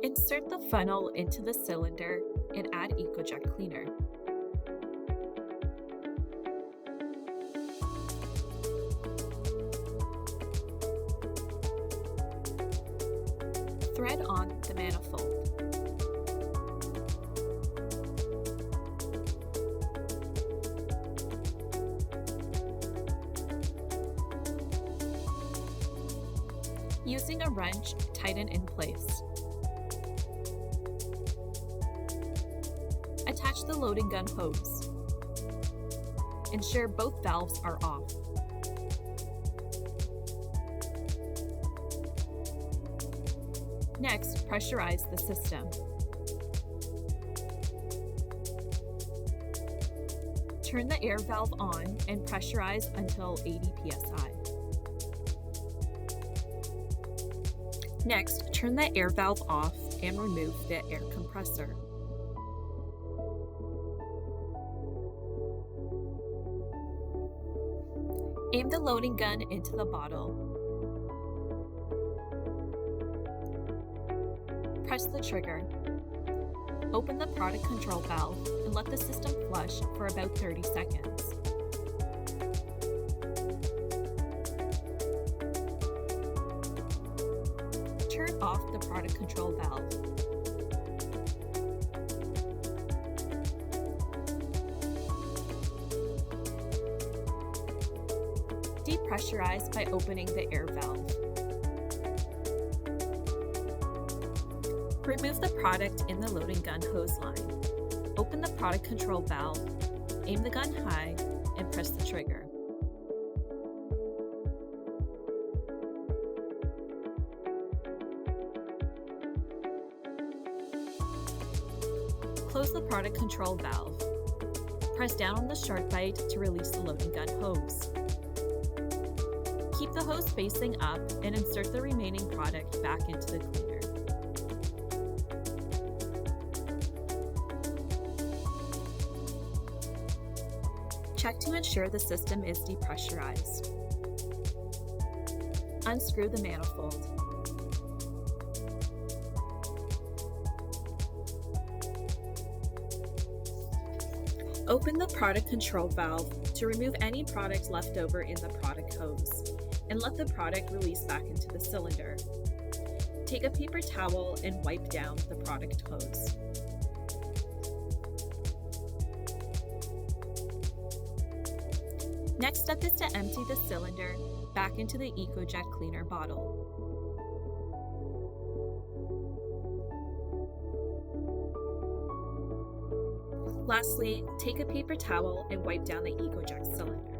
Insert the funnel into the cylinder and add EcoJect cleaner. Thread on the manifold. Using a wrench, tighten in place. Attach the loading gun hose. Ensure both valves are off. Next, pressurize the system. Turn the air valve on and pressurize until 80 psi. Next, turn the air valve off and remove the air compressor. Aim the loading gun into the bottle. Press the trigger. Open the product control valve and let the system flush for about 30 seconds. Turn off the product control valve. Depressurize by opening the air valve. Remove the product in the loading gun hose line. Open the product control valve, aim the gun high, and press the trigger. Close the product control valve. Press down on the shark bite to release the loading gun hose. Keep the hose facing up and insert the remaining product back into the cleaner. Check to ensure the system is depressurized. Unscrew the manifold. Open the product control valve to remove any product left over in the product hose and let the product release back into the cylinder. Take a paper towel and wipe down the product hose. Next step is to empty the cylinder back into the EcoJect cleaner bottle. Lastly, take a paper towel and wipe down the EcoJect cylinder.